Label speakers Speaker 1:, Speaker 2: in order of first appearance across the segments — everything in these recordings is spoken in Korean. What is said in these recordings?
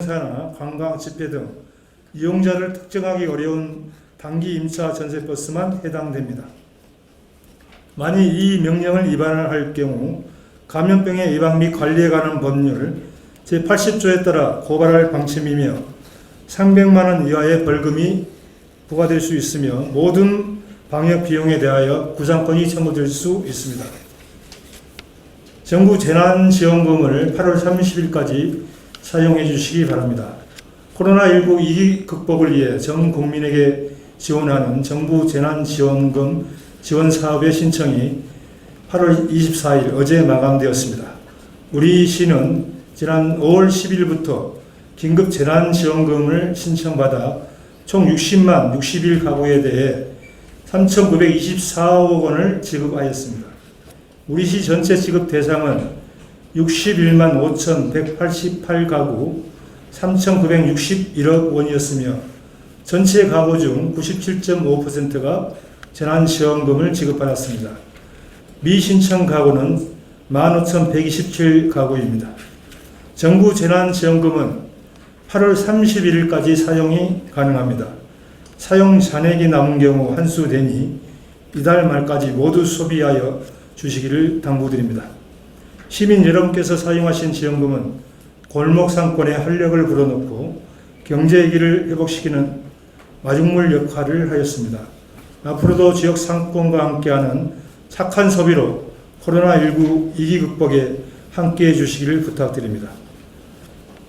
Speaker 1: 자동차나 관광, 집회 등 이용자를 특정하기 어려운 단기 임차 전세버스만 해당됩니다. 만일 이 명령을 위반할 경우 감염병의 예방 및 관리에 관한 법률 제80조에 따라 고발할 방침이며 300만 원 이하의 벌금이 부과될 수 있으며 모든 방역 비용에 대하여 구상권이 청구될 수 있습니다. 정부 재난지원금을 8월 30일까지 사용해 주시기 바랍니다. 코로나19 위기 극복을 위해 전 국민에게 지원하는 정부 재난지원금 지원사업의 신청이 8월 24일 어제 마감되었습니다. 우리 시는 지난 5월 10일부터 긴급 재난지원금을 신청받아 총 60만 61가구에 대해 3,924억 원을 지급하였습니다. 우리 시 전체 지급 대상은 61만 5,188가구 3,961억 원이었으며 전체 가구 중 97.5%가 재난지원금을 지급받았습니다. 미신청 가구는 15,127가구입니다. 정부 재난지원금은 8월 31일까지 사용이 가능합니다. 사용 잔액이 남은 경우 환수되니 이달 말까지 모두 소비하여 주시기를 당부드립니다. 시민 여러분께서 사용하신 지원금은 골목 상권에 활력을 불어넣고 경제위기를 회복시키는 마중물 역할을 하였습니다. 앞으로도 지역 상권과 함께하는 착한 소비로 코로나19 위기 극복에 함께해 주시기를 부탁드립니다.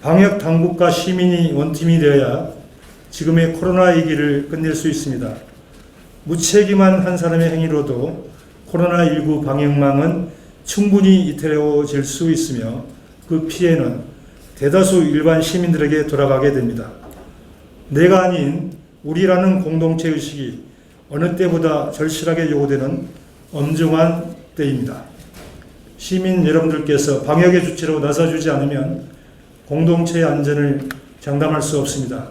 Speaker 1: 방역 당국과 시민이 원팀이 되어야 지금의 코로나 위기를 끝낼 수 있습니다. 무책임한 한 사람의 행위로도 코로나19 방역망은 충분히 이태로워질 수 있으며 그 피해는 대다수 일반 시민들에게 돌아가게 됩니다. 내가 아닌 우리라는 공동체 의식이 어느 때보다 절실하게 요구되는 엄중한 때입니다. 시민 여러분들께서 방역의 주체로 나서주지 않으면 공동체의 안전을 장담할 수 없습니다.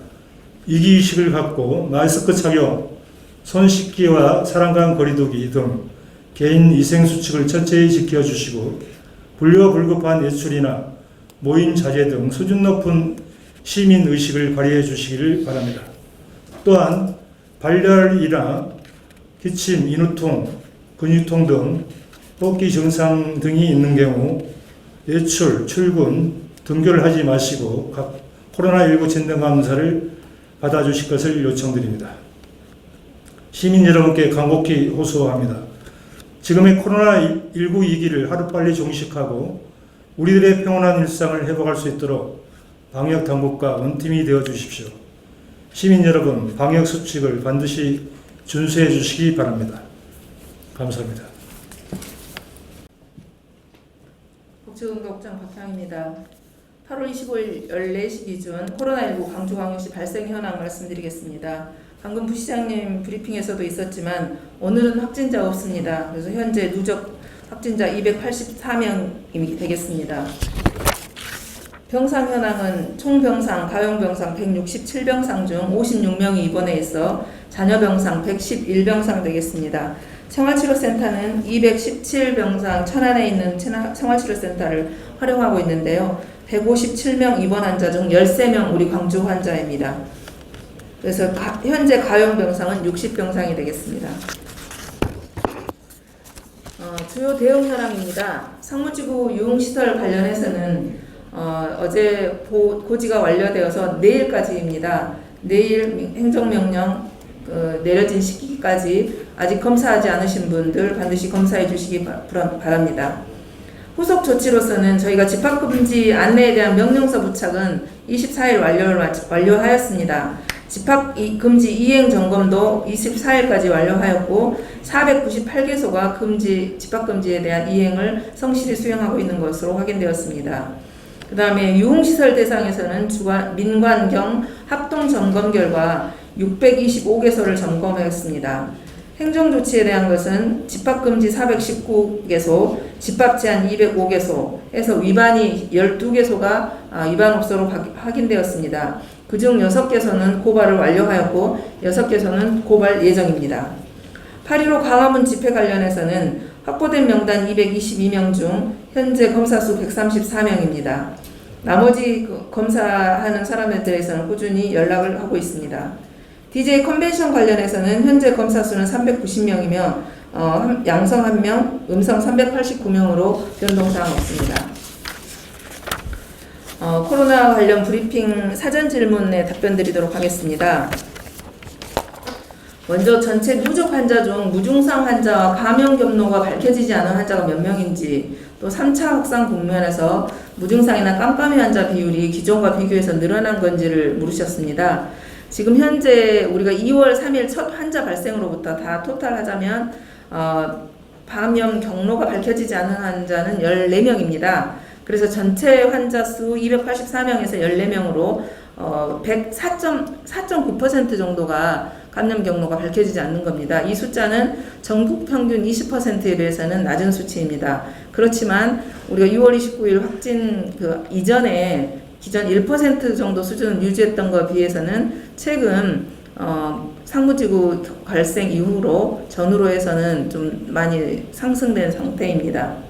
Speaker 1: 위기의식을 갖고 마스크 착용, 손 씻기와 사람 간 거리두기 등 개인 위생수칙을 철저히 지켜주시고 불효불급한 외출이나 모임 자제 등 수준 높은 시민의식을 발휘해 주시기를 바랍니다. 또한 발열이나 기침, 인후통, 근육통 등 호흡기 증상 등이 있는 경우 외출, 출근, 등교를 하지 마시고 각 코로나19 진단검사를 받아주실 것을 요청드립니다. 시민 여러분께 간곡히 호소합니다. 지금의 코로나19 위기를 하루빨리 종식하고 우리들의 평온한 일상을 회복할 수 있도록 방역 당국과 원팀이 되어 주십시오. 시민 여러분, 방역 수칙을 반드시 준수해 주시기 바랍니다. 감사합니다.
Speaker 2: 복지운동장 박향입니다. 8월 25일 14시 기준 코로나19 광주광역시 발생 현황 말씀드리겠습니다. 방금 부시장님 브리핑에서도 있었지만 오늘은 확진자 없습니다. 그래서 현재 누적 확진자 284명이 되겠습니다. 병상 현황은 총 병상, 가용 병상 167병상 중 56명이 입원해 있어 잔여 병상 111병상 되겠습니다. 생활치료센터는 217병상 천안에 있는 생활치료센터를 활용하고 있는데요. 157명 입원 환자 중 13명 우리 광주 환자입니다. 그래서 현재 가용 병상은 60병상이 되겠습니다. 주요 대응 현황입니다. 상무지구 유흥시설 관련해서는 어제 고지가 완료되어서 내일까지입니다. 내일 행정명령 내려진 시기까지 아직 검사하지 않으신 분들 반드시 검사해 주시기 바랍니다. 후속 조치로서는 저희가 집합금지 안내에 대한 명령서 부착은 24일 완료하였습니다. 집합금지 이행 점검도 24일까지 완료하였고 498개소가 집합금지에 대한 이행을 성실히 수행하고 있는 것으로 확인되었습니다. 그 다음에 유흥시설 대상에서는 민관경 합동점검 결과 625개소를 점검하였습니다. 행정조치에 대한 것은 집합금지 419개소, 집합제한 205개소에서 위반이 12개소가 위반 업소로 확인되었습니다. 그중 6개소는 고발을 완료하였고 6개소는 고발 예정입니다. 8.15 광화문 집회 관련해서는 확보된 명단 222명 중 현재 검사 수 134명입니다. 나머지 검사하는 사람들에서는 꾸준히 연락을 하고 있습니다. DJ 컨벤션 관련해서는 현재 검사 수는 390명이며 양성 1명, 음성 389명으로 변동사항 없습니다. 코로나 관련 브리핑 사전 질문에 답변 드리도록 하겠습니다. 먼저 전체 누적 환자 중 무증상 환자와 감염 경로가 밝혀지지 않은 환자가 몇 명인지, 또 3차 확산 국면에서 무증상이나 깜깜이 환자 비율이 기존과 비교해서 늘어난 건지를 물으셨습니다. 지금 현재 우리가 2월 3일 첫 환자 발생으로부터 다 토탈하자면 감염 경로가 밝혀지지 않은 환자는 14명입니다. 그래서 전체 환자 수 284명에서 14명으로 4.9% 정도가 감염 경로가 밝혀지지 않는 겁니다. 이 숫자는 전국 평균 20%에 비해서는 낮은 수치입니다. 그렇지만 우리가 6월 29일 확진 이전에 기존 1% 정도 수준을 유지했던 것에 비해서는 최근 상무지구 발생 이후로 전후로 해서는 좀 많이 상승된 상태입니다.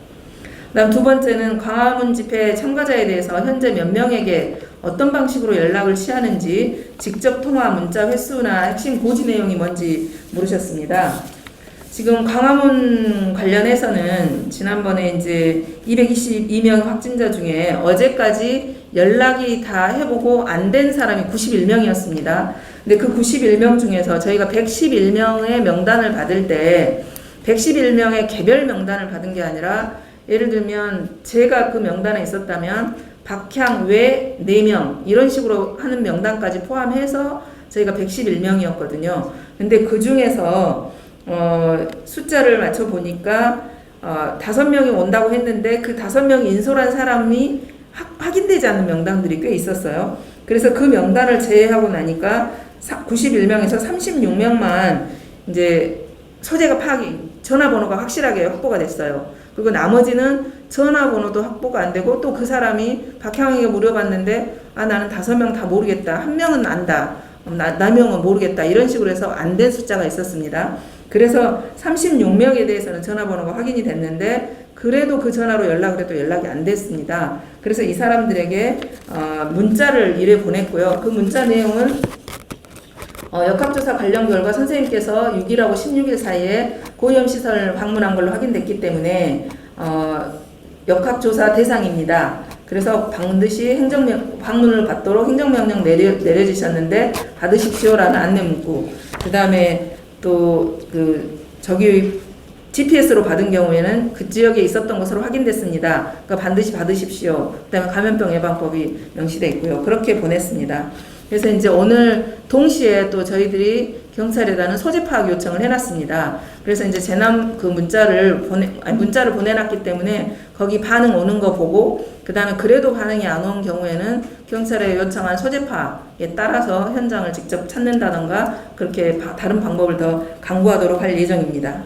Speaker 2: 그다음 두 번째는 광화문 집회 참가자에 대해서 현재 몇 명에게 어떤 방식으로 연락을 취하는지, 직접 통화, 문자 횟수나 핵심 고지 내용이 뭔지 물으셨습니다. 지금 광화문 관련해서는 지난번에 이제 222명 확진자 중에 어제까지 연락이 다 해보고 안 된 사람이 91명이었습니다. 근데 그 91명 중에서 저희가 111명의 명단을 받을 때 111명의 개별 명단을 받은 게 아니라, 예를 들면 제가 그 명단에 있었다면 박향 외 4명 이런 식으로 하는 명단까지 포함해서 저희가 111명이었거든요. 근데 그 중에서 숫자를 맞춰보니까 5명이 온다고 했는데 그 5명이 인솔한 사람이 확인되지 않는 명단들이 꽤 있었어요. 그래서 그 명단을 제외하고 나니까 91명에서 36명만 이제 소재가 전화번호가 확실하게 확보가 됐어요. 그리고 나머지는 전화번호도 확보가 안 되고, 또 그 사람이 박향에게 물어봤는데 나는 5명 다 모르겠다, 1명은 안다, 나 명은 모르겠다, 이런 식으로 해서 안 된 숫자가 있었습니다. 그래서 36명에 대해서는 전화번호가 확인이 됐는데 그래도 그 전화로 연락을 해도 연락이 안 됐습니다. 그래서 이 사람들에게 문자를 일회 보냈고요. 그 문자 내용은 역학조사 관련 결과 선생님께서 6일하고 16일 사이에 고위험시설 방문한 걸로 확인됐기 때문에 역학조사 대상입니다. 그래서 반드시 방문을 받도록 행정명령 내려주셨는데 받으십시오라는 안내 문구, 그 다음에 또 저기 GPS로 받은 경우에는 그 지역에 있었던 것으로 확인됐습니다. 그러니까 반드시 받으십시오. 그 다음에 감염병 예방법이 명시되어 있고요. 그렇게 보냈습니다. 그래서 이제 오늘 동시에 또 저희들이 경찰에다는 소재 파악 요청을 해놨습니다. 그래서 이제 문자를 보내놨기 때문에 거기 반응 오는 거 보고, 그 다음에 그래도 반응이 안 온 경우에는 경찰에 요청한 소재 파악에 따라서 현장을 직접 찾는다던가 그렇게 다른 방법을 더 강구하도록 할 예정입니다.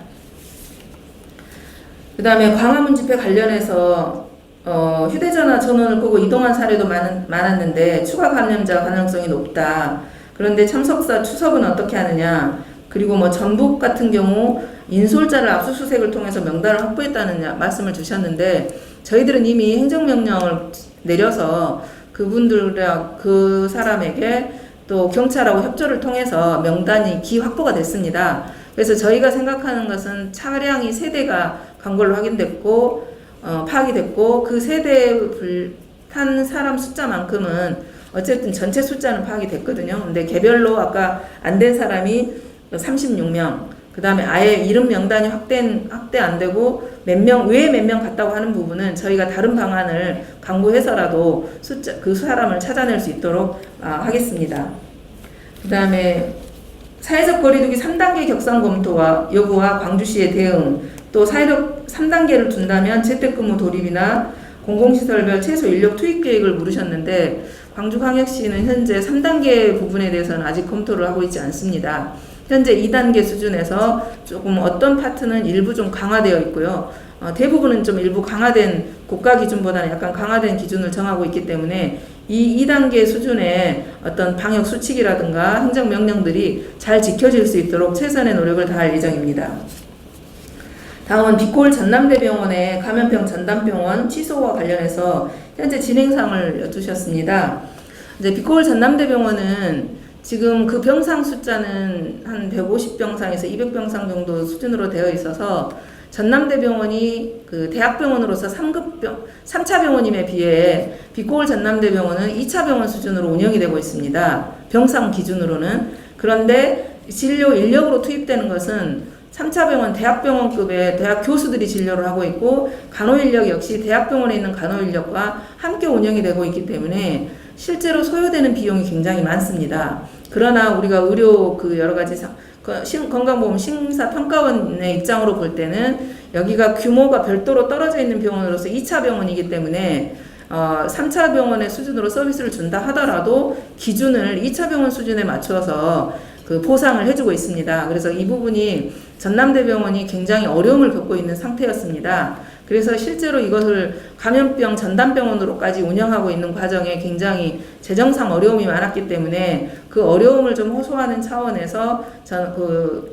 Speaker 2: 그 다음에 광화문 집회 관련해서 휴대전화 전원을 끄고 이동한 사례도 많았는데 추가 감염자 가능성이 높다. 그런데 참석사 추석은 어떻게 하느냐, 그리고 전북 같은 경우 인솔자를 압수수색을 통해서 명단을 확보했다는 말씀을 주셨는데, 저희들은 이미 행정명령을 내려서 그 사람에게 또 경찰하고 협조를 통해서 명단이 확보가 됐습니다. 그래서 저희가 생각하는 것은 차량이 3대가 간 걸로 확인됐고 파악이 됐고, 그 세대에 탄 사람 숫자만큼은 어쨌든 전체 숫자는 파악이 됐거든요. 근데 개별로 아까 안 된 사람이 36명, 그 다음에 아예 이름 명단이 확대 안 되고 몇 명 갔다고 하는 부분은 저희가 다른 방안을 강구해서라도 그 사람을 찾아낼 수 있도록 하겠습니다. 그 다음에 사회적 거리두기 3단계 격상 검토와 여부와 광주시의 대응, 또 사회적 3단계를 둔다면 재택근무 돌입이나 공공시설별 최소 인력 투입 계획을 물으셨는데, 광주광역시는 현재 3단계 부분에 대해서는 아직 검토를 하고 있지 않습니다. 현재 2단계 수준에서 조금 어떤 파트는 일부 좀 강화되어 있고요. 대부분은 좀 일부 강화된 고가 기준보다는 약간 강화된 기준을 정하고 있기 때문에 이 2단계 수준의 어떤 방역 수칙이라든가 행정명령들이 잘 지켜질 수 있도록 최선의 노력을 다할 예정입니다. 다음은 비콜 전남대병원의 감염병 전담병원 취소와 관련해서 현재 진행상을 여쭈셨습니다. 이제 비코올 전남대병원은 지금 그 병상 숫자는 한 150병상에서 200병상 정도 수준으로 되어 있어서 전남대병원이 그 대학병원으로서 3차 병원임에 비해 비코올 전남대병원은 2차 병원 수준으로 운영이 되고 있습니다. 병상 기준으로는. 그런데 진료 인력으로 투입되는 것은 3차 병원 대학병원급의 대학 교수들이 진료를 하고 있고 간호 인력 역시 대학병원에 있는 간호 인력과 함께 운영이 되고 있기 때문에 실제로 소요되는 비용이 굉장히 많습니다. 그러나 우리가 의료 그 여러 가지 건강보험 심사평가원의 입장으로 볼 때는 여기가 규모가 별도로 떨어져 있는 병원으로서 2차 병원이기 때문에 3차 병원의 수준으로 서비스를 준다 하더라도 기준을 2차 병원 수준에 맞춰서 그 보상을 해주고 있습니다. 그래서 이 부분이 전남대병원이 굉장히 어려움을 겪고 있는 상태였습니다. 그래서 실제로 이것을 감염병 전담병원으로까지 운영하고 있는 과정에 굉장히 재정상 어려움이 많았기 때문에 그 어려움을 좀 호소하는 차원에서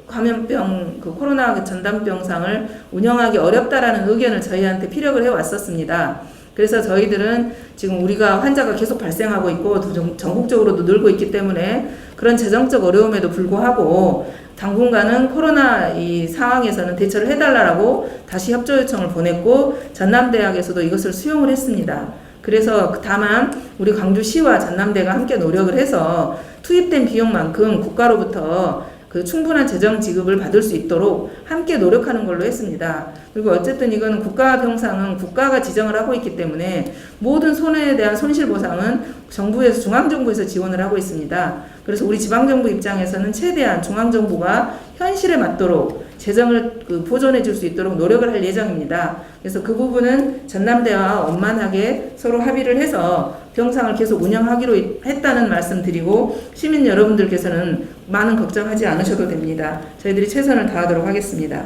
Speaker 2: 감염병 코로나 전담병상을 운영하기 어렵다라는 의견을 저희한테 피력을 해왔었습니다. 그래서 저희들은 지금 우리가 환자가 계속 발생하고 있고 전국적으로도 늘고 있기 때문에 그런 재정적 어려움에도 불구하고 당분간은 코로나 이 상황에서는 대처를 해달라고 다시 협조 요청을 보냈고 전남대학에서도 이것을 수용을 했습니다. 그래서 다만 우리 광주시와 전남대가 함께 노력을 해서 투입된 비용만큼 국가로부터 그 충분한 재정 지급을 받을 수 있도록 함께 노력하는 걸로 했습니다. 그리고 어쨌든 이건 국가병상은 국가가 지정을 하고 있기 때문에 모든 손해에 대한 손실보상은 정부에서 중앙정부에서 지원을 하고 있습니다. 그래서 우리 지방정부 입장에서는 최대한 중앙정부가 현실에 맞도록 재정을 보존해 줄 수 있도록 노력을 할 예정입니다. 그래서 그 부분은 전남대와 원만하게 서로 합의를 해서 병상을 계속 운영하기로 했다는 말씀 드리고 시민 여러분들께서는 많은 걱정하지 않으셔도 됩니다. 저희들이 최선을 다하도록 하겠습니다.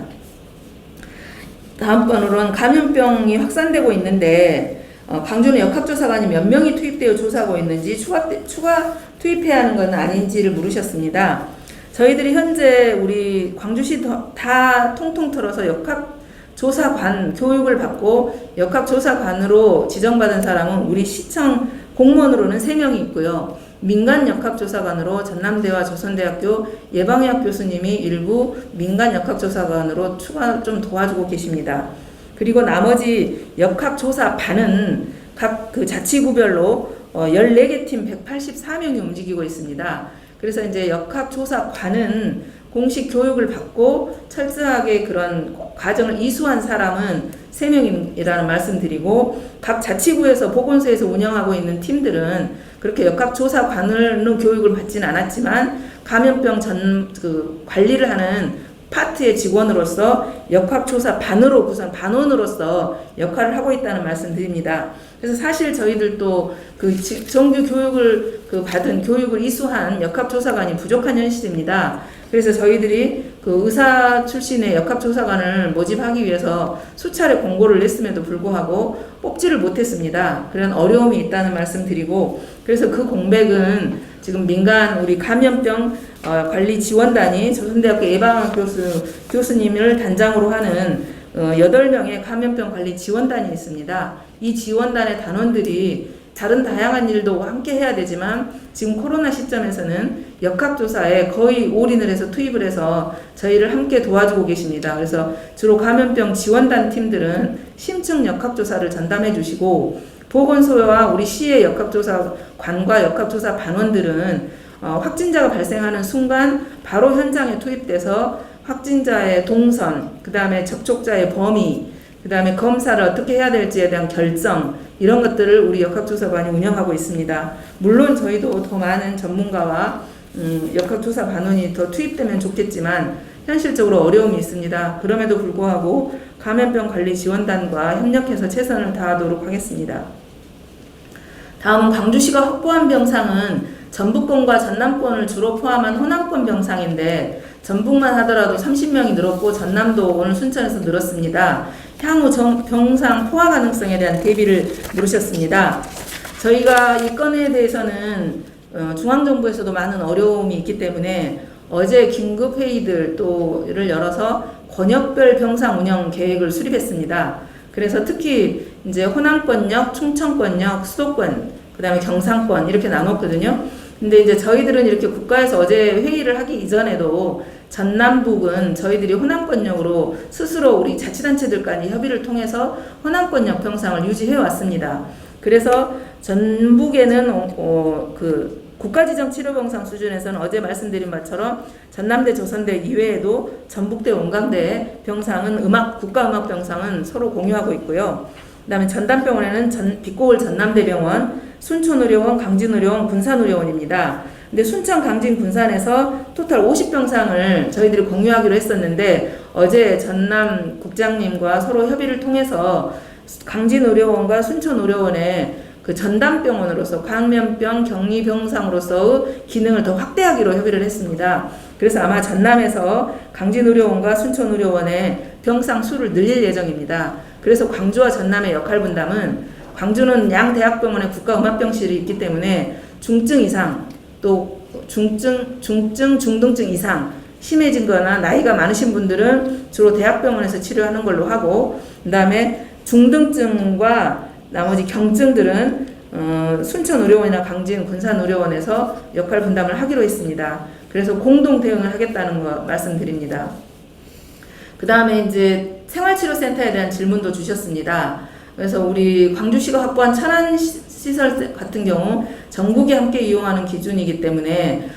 Speaker 2: 다음번으로는 감염병이 확산되고 있는데 광주는 역학조사관이 몇 명이 투입되어 조사하고 있는지 추가 투입해야 하는 건 아닌지를 물으셨습니다. 저희들이 현재 우리 광주시 다 통통 털어서 역학조사관 교육을 받고 역학조사관으로 지정받은 사람은 우리 시청 공무원으로는 3명이 있고요. 민간 역학조사관으로 전남대와 조선대학교 예방의학 교수님이 일부 민간 역학조사관으로 추가 좀 도와주고 계십니다. 그리고 나머지 역학조사반은 각 그 자치구별로 14개 팀 184명이 움직이고 있습니다. 그래서 이제 역학조사관은 공식 교육을 받고 철저하게 그런 과정을 이수한 사람은 3명이라는 말씀드리고 각 자치구에서 보건소에서 운영하고 있는 팀들은 그렇게 역학조사관으로 교육을 받지는 않았지만 감염병 관리를 하는 파트의 직원으로서 역학조사반으로 구성 반원으로서 역할을 하고 있다는 말씀드립니다. 그래서 사실 저희들도 그 정규 교육을 받은 교육을 이수한 역학조사관이 부족한 현실입니다. 그래서 저희들이 그 의사 출신의 역학조사관을 모집하기 위해서 수차례 공고를 냈음에도 불구하고 뽑지를 못했습니다. 그런 어려움이 있다는 말씀드리고 그래서 그 공백은 지금 민간 우리 감염병 관리 지원단이 조선대학교 예방학 교수님을 단장으로 하는 8명의 감염병 관리 지원단이 있습니다. 이 지원단의 단원들이 다른 다양한 일도 함께 해야 되지만 지금 코로나 시점에서는 역학조사에 거의 올인을 해서 투입을 해서 저희를 함께 도와주고 계십니다. 그래서 주로 감염병 지원단 팀들은 심층 역학조사를 전담해 주시고 보건소와 우리 시의 역학조사관과 역학조사 반원들은 확진자가 발생하는 순간 바로 현장에 투입돼서 확진자의 동선, 그 다음에 접촉자의 범위, 그 다음에 검사를 어떻게 해야 될지에 대한 결정 이런 것들을 우리 역학조사관이 운영하고 있습니다. 물론 저희도 더 많은 전문가와 역학조사 반원이 더 투입되면 좋겠지만 현실적으로 어려움이 있습니다. 그럼에도 불구하고 감염병 관리 지원단과 협력해서 최선을 다하도록 하겠습니다. 다음은 광주시가 확보한 병상은 전북권과 전남권을 주로 포함한 호남권 병상인데 전북만 하더라도 30명이 늘었고 전남도 오늘 순천에서 늘었습니다. 향후 병상 포화 가능성에 대한 대비를 물으셨습니다. 저희가 이 건에 대해서는 중앙정부에서도 많은 어려움이 있기 때문에 어제 긴급회의들을 열어서 권역별 병상 운영 계획을 수립했습니다. 그래서 특히 이제 호남권역, 충청권역, 수도권, 그다음에 경상권 이렇게 나눴거든요. 근데 이제 저희들은 이렇게 국가에서 어제 회의를 하기 이전에도 전남북은 저희들이 호남권역으로 스스로 우리 자치단체들 간의 협의를 통해서 호남권역 병상을 유지해 왔습니다. 그래서 전북에는 그 국가지정 치료병상 수준에서는 어제 말씀드린 것처럼 전남대, 조선대 이외에도 전북대, 원광대 병상은 국가음악병상은 서로 공유하고 있고요. 그다음에 전담병원에는 빛고을 전남대병원, 순천의료원, 강진의료원, 군산의료원입니다. 근데 순천, 강진, 군산에서 토탈 50병상을 저희들이 공유하기로 했었는데 어제 전남 국장님과 서로 협의를 통해서 강진의료원과 순천의료원에 그 전담병원으로서 감염병 격리병상으로서의 기능을 더 확대하기로 협의를 했습니다. 그래서 아마 전남에서 강진의료원과 순천의료원의 병상 수를 늘릴 예정입니다. 그래서 광주와 전남의 역할 분담은 광주는 양 대학병원에 국가음압병실이 있기 때문에 중증 이상 또 중증, 중등증 이상 심해진 거나 나이가 많으신 분들은 주로 대학병원에서 치료하는 걸로 하고 그 다음에 중등증과 나머지 경증들은 순천의료원이나 강진, 군산의료원에서 역할 분담을 하기로 했습니다. 그래서 공동 대응을 하겠다는 거 말씀드립니다. 그 다음에 이제 생활치료센터에 대한 질문도 주셨습니다. 그래서 우리 광주시가 확보한 천안시설 같은 경우 전국이 함께 이용하는 기준이기 때문에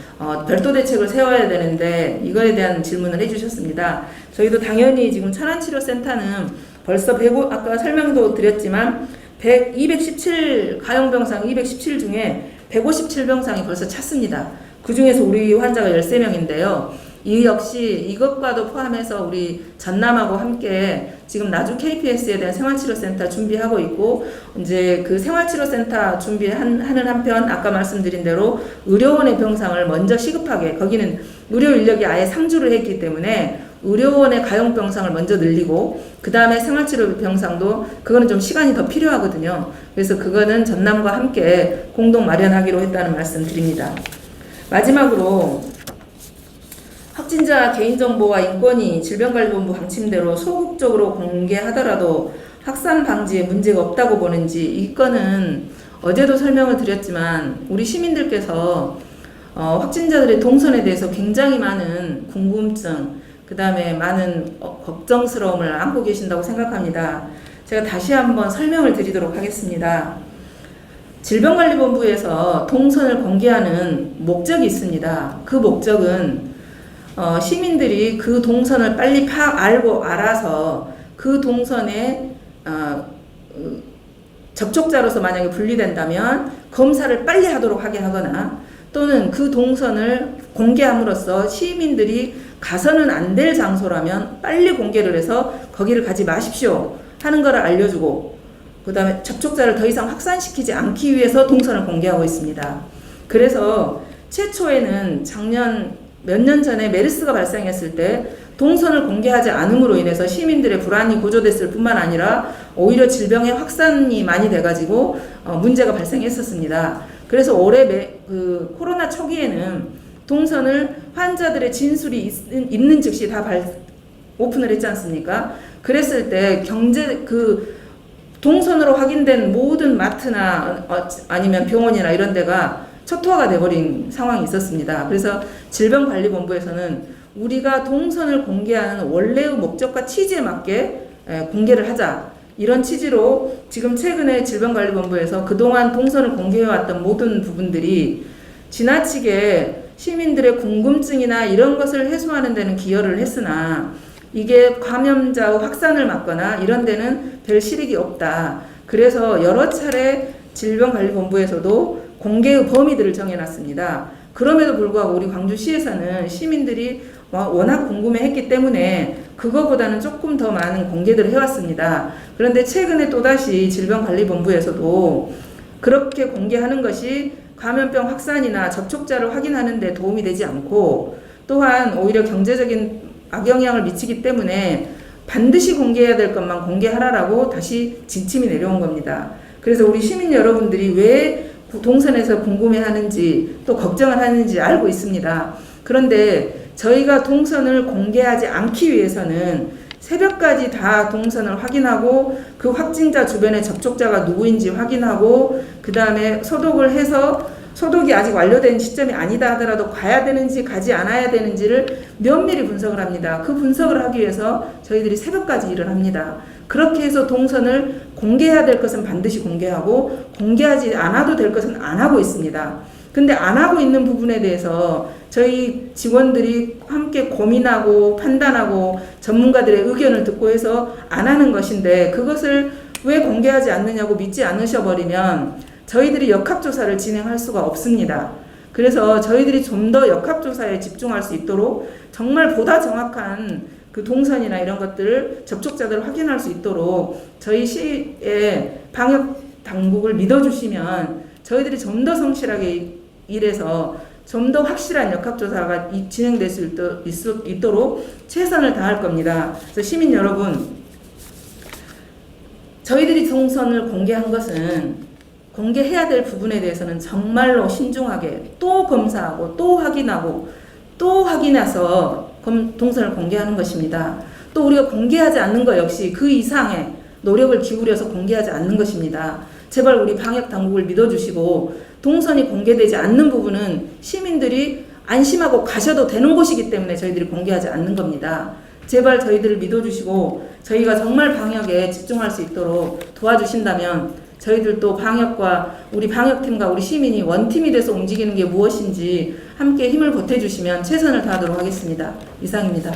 Speaker 2: 별도 대책을 세워야 되는데 이거에 대한 질문을 해주셨습니다. 저희도 당연히 지금 천안치료센터는 벌써 아까 설명도 드렸지만 217 가용병상 217 중에 157병상이 벌써 찼습니다. 그 중에서 우리 환자가 13명인데요. 이 역시 이것과도 포함해서 우리 전남하고 함께 지금 나주 KPS에 대한 생활치료센터 준비하고 있고 이제 그 생활치료센터 준비하는 한편 아까 말씀드린 대로 의료원의 병상을 먼저 시급하게 거기는 의료 인력이 아예 상주를 했기 때문에 의료원의 가용병상을 먼저 늘리고 그 다음에 생활치료 병상도 그거는 좀 시간이 더 필요하거든요. 그래서 그거는 전남과 함께 공동 마련하기로 했다는 말씀 드립니다. 마지막으로 확진자 개인정보와 인권이 질병관리본부 방침대로 소극적으로 공개하더라도 확산 방지에 문제가 없다고 보는지 이 건은 어제도 설명을 드렸지만 우리 시민들께서 확진자들의 동선에 대해서 굉장히 많은 궁금증 그 다음에 많은 걱정스러움을 안고 계신다고 생각합니다. 제가 다시 한번 설명을 드리도록 하겠습니다. 질병관리본부에서 동선을 공개하는 목적이 있습니다. 그 목적은 시민들이 그 동선을 빨리 알고 알아서 그 동선에 접촉자로서 만약에 분리된다면 검사를 빨리 하도록 하게 하거나 또는 그 동선을 공개함으로써 시민들이 가서는 안 될 장소라면 빨리 공개를 해서 거기를 가지 마십시오 하는 것을 알려주고 그 다음에 접촉자를 더 이상 확산시키지 않기 위해서 동선을 공개하고 있습니다. 그래서 최초에는 몇 년 전에 메르스가 발생했을 때 동선을 공개하지 않음으로 인해서 시민들의 불안이 고조됐을 뿐만 아니라 오히려 질병의 확산이 많이 돼가지고 문제가 발생했었습니다. 그래서 올해 코로나 초기에는 동선을 환자들의 진술이 있는 즉시 다 오픈을 했지 않습니까? 그랬을 때 동선으로 확인된 모든 마트나 아니면 병원이나 이런 데가 초토화가 돼버린 상황이 있었습니다. 그래서 질병관리본부에서는 우리가 동선을 공개하는 원래의 목적과 취지에 맞게 공개를 하자. 이런 취지로 지금 최근에 질병관리본부에서 그동안 동선을 공개해왔던 모든 부분들이 지나치게 시민들의 궁금증이나 이런 것을 해소하는 데는 기여를 했으나 이게 감염자의 확산을 막거나 이런 데는 별 실익이 없다. 그래서 여러 차례 질병관리본부에서도 공개의 범위들을 정해놨습니다. 그럼에도 불구하고 우리 광주시에서는 시민들이 워낙 궁금해했기 때문에 그거보다는 조금 더 많은 공개들을 해왔습니다. 그런데 최근에 또다시 질병관리본부에서도 그렇게 공개하는 것이 감염병 확산이나 접촉자를 확인하는 데 도움이 되지 않고 또한 오히려 경제적인 악영향을 미치기 때문에 반드시 공개해야 될 것만 공개하라라고 다시 지침이 내려온 겁니다. 그래서 우리 시민 여러분들이 왜 동선에서 궁금해하는지 또 걱정을 하는지 알고 있습니다. 그런데 저희가 동선을 공개하지 않기 위해서는 새벽까지 다 동선을 확인하고 그 확진자 주변에 접촉자가 누구인지 확인하고 그 다음에 소독을 해서 소독이 아직 완료된 시점이 아니다 하더라도 가야 되는지 가지 않아야 되는지를 면밀히 분석을 합니다. 그 분석을 하기 위해서 저희들이 새벽까지 일을 합니다. 그렇게 해서 동선을 공개해야 될 것은 반드시 공개하고 공개하지 않아도 될 것은 안 하고 있습니다. 근데 안 하고 있는 부분에 대해서 저희 직원들이 함께 고민하고 판단하고 전문가들의 의견을 듣고 해서 안 하는 것인데 그것을 왜 공개하지 않느냐고 믿지 않으셔버리면 저희들이 역학조사를 진행할 수가 없습니다. 그래서 저희들이 좀 더 역학조사에 집중할 수 있도록 정말 보다 정확한 그 동선이나 이런 것들을 접촉자들을 확인할 수 있도록 저희 시의 방역 당국을 믿어주시면 저희들이 좀 더 성실하게 일해서 좀 더 확실한 역학조사가 진행될 수 있도록 최선을 다할 겁니다. 그래서 시민 여러분, 저희들이 동선을 공개한 것은 공개해야 될 부분에 대해서는 정말로 신중하게 또 검사하고 또 확인하고 또 확인해서 동선을 공개하는 것입니다. 또 우리가 공개하지 않는 것 역시 그 이상의 노력을 기울여서 공개하지 않는 것입니다. 제발 우리 방역 당국을 믿어주시고 동선이 공개되지 않는 부분은 시민들이 안심하고 가셔도 되는 곳이기 때문에 저희들이 공개하지 않는 겁니다. 제발 저희들을 믿어주시고 저희가 정말 방역에 집중할 수 있도록 도와주신다면 저희들도 방역과 우리 방역팀과 우리 시민이 원팀이 돼서 움직이는 게 무엇인지 함께 힘을 보태주시면 최선을 다하도록 하겠습니다. 이상입니다.